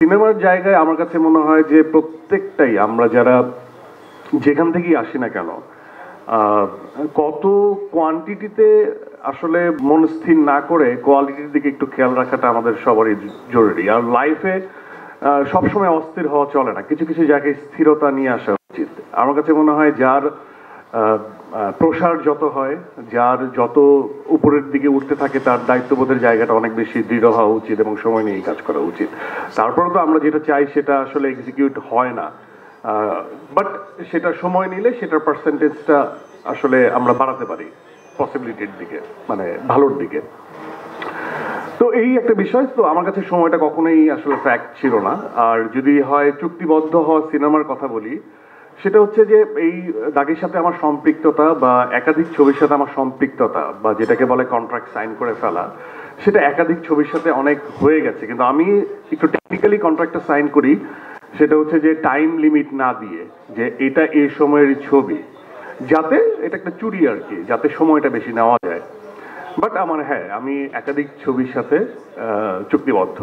সিনেমার জায়গায় আমার কাছে মনে হয় যে প্রত্যেকটাই আমরা যারা যেখান থেকেই আসি না কেন কত কোয়ান্টিটিতে আসলে মন স্থির না করে কোয়ালিটির দিকে একটু খেয়াল রাখাটা আমাদের সবারই জরুরি। আর লাইফে সবসময় অস্থির হওয়া চলে না, কিছু কিছু জায়গায় স্থিরতা নিয়ে আসা উচিত। আমার কাছে মনে হয় যার প্রসার যত হয়, যার যত উপরের দিকে উঠতে থাকে, তার দায়িত্ববোধের জায়গাটা অনেক বেশি দৃঢ় হওয়া উচিত এবং সময় নিয়ে কাজ করা উচিত। তারপরে তো আমরা যেটা চাই সেটা আসলে এক্সিকিউট হয় না, বাট সেটা সময় নিলে সেটার পার্সেন্টেজটা আসলে আমরা বাড়াতে পারি পসিবিলিটির দিকে, মানে ভালোর দিকে। তো এই একটা বিষয়। তো আমার কাছে সময়টা কখনোই আসলে ফ্যাক্ট ছিল না। আর যদি হয় চুক্তিবদ্ধ হওয়া সিনেমার কথা বলি, সেটা হচ্ছে যে এই দাগের সাথে আমার সম্পৃক্ততা বা একাধিক ছবির সাথে আমার সম্পৃক্ততা বা যেটাকে বলে কন্ট্রাক্ট সাইন করে ফেলা, সেটা একাধিক ছবির সাথে অনেক হয়ে গেছে। কিন্তু আমি একটু টেকনিক্যালি কন্ট্রাক্টটা সাইন করি, সেটা হচ্ছে যে টাইম লিমিট না দিয়ে যে এটা এই সময়ের ছবি, যাতে এটা একটা চুরি আর কি, যাতে সময়টা বেশি নেওয়া যায়। বাট আমার আমি একাধিক ছবির সাথে চুক্তিবদ্ধ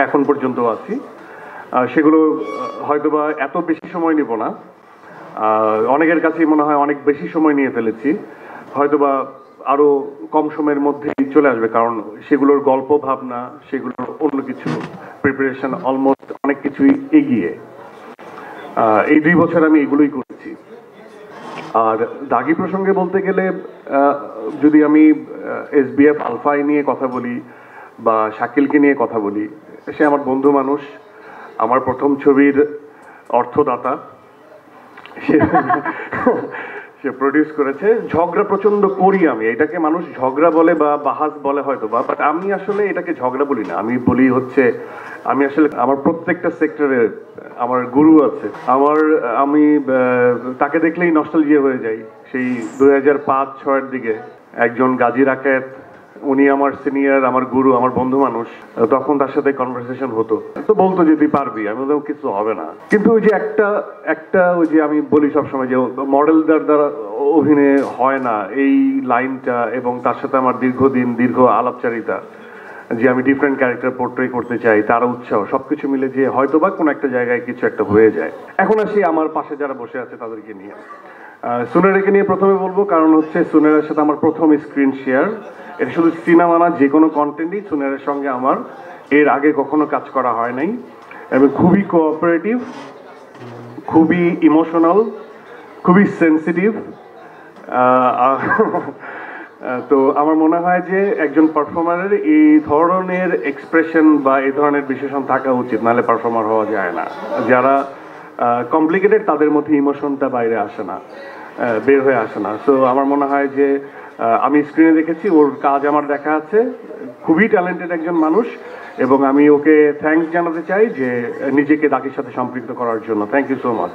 এখন পর্যন্ত আছি। সেগুলো হয়তোবা এত বেশি সময় নিব না, অনেকের কাছেই মনে হয় অনেক বেশি সময় নিয়ে ফেলেছি, হয়তোবা আরো কম সময়ের মধ্যেই চলে আসবে, কারণ সেগুলোর গল্প ভাবনা, সেগুলোর অন্য কিছু প্রিপারেশন অলমোস্ট অনেক কিছুই এগিয়ে। এই 2 বছর আমি এগুলোই করেছি। আর দাগি প্রসঙ্গে বলতে গেলে যদি আমি SBF আলফাই নিয়ে কথা বলি বা শাকিলকে নিয়ে কথা বলি, সে আমার বন্ধু মানুষ, আমার প্রথম ছবির অর্থদাতা, সে প্রডিউস করেছে। ঝগড়া প্রচন্ড করি আমি, এটাকে মানুষ ঝগড়া বলে বা বাহাস বলে হয়তো বা, বাট আমি আসলে এটাকে ঝগড়া বলি না, আমি বলি হচ্ছে আমি আসলে আমার প্রত্যেকটা সেক্টরে আমার গুরু আছে। আমি তাকে দেখলেই নস্টালজিয়া হয়ে যাই, সেই 2005-06 দিকে। একজন গাজী রাকেত, উনি আমার সিনিয়র, আমার গুরু, আমার বন্ধু মানুষ। তখন তার সাথে কনভারসেশন হতো, তো বলতো যে তুই পারবি, আমি বলতাম কিছু হবে না। কিন্তু ওই যে একটা ওই যে আমি বলি সবসময় যে মডেলদের দ্বারা অভিনয় হয় না, এই লাইনটা, এবং তার সাথে আমার দীর্ঘ আলাপচারিতা, যে আমি ডিফারেন্ট ক্যারেক্টার পোর্ট্রে করতে চাই, তার উৎসাহ, সবকিছু মিলে যে হয়তো বা কোনো একটা জায়গায় কিছু একটা হয়ে যায়। এখন আসি আমার পাশে যারা বসে আছে তাদেরকে নিয়ে। সুনেরাকে নিয়ে প্রথমে বলবো, কারণ হচ্ছে সুনেরার সাথে আমার প্রথম স্ক্রিন শেয়ার। এটা শুধু সিনেমা না, যে কোনো কন্টেন্টই সুনেরার সঙ্গে আমার এর আগে কখনো কাজ করা হয় নাই, এবং খুবই কোঅপারেটিভ, খুবই ইমোশনাল, খুবই সেন্সিটিভ। তো আমার মনে হয় যে একজন পারফর্মারের এই ধরনের এক্সপ্রেশন বা এই ধরনের বিশেষণ থাকা উচিত, নাহলে পারফর্মার হওয়া যায় না। যারা কমপ্লিকেটেড তাদের মধ্যে ইমোশনটা বাইরে আসে না, বের হয়ে আসে না। সো আমার মনে হয় যে আমি স্ক্রিনে দেখেছি, ওর কাজ আমার দেখা আছে, খুবই ট্যালেন্টেড একজন মানুষ, এবং আমি ওকে থ্যাঙ্কস জানাতে চাই যে নিজেকে দাগির সাথে সম্পৃক্ত করার জন্য। Thank you so much.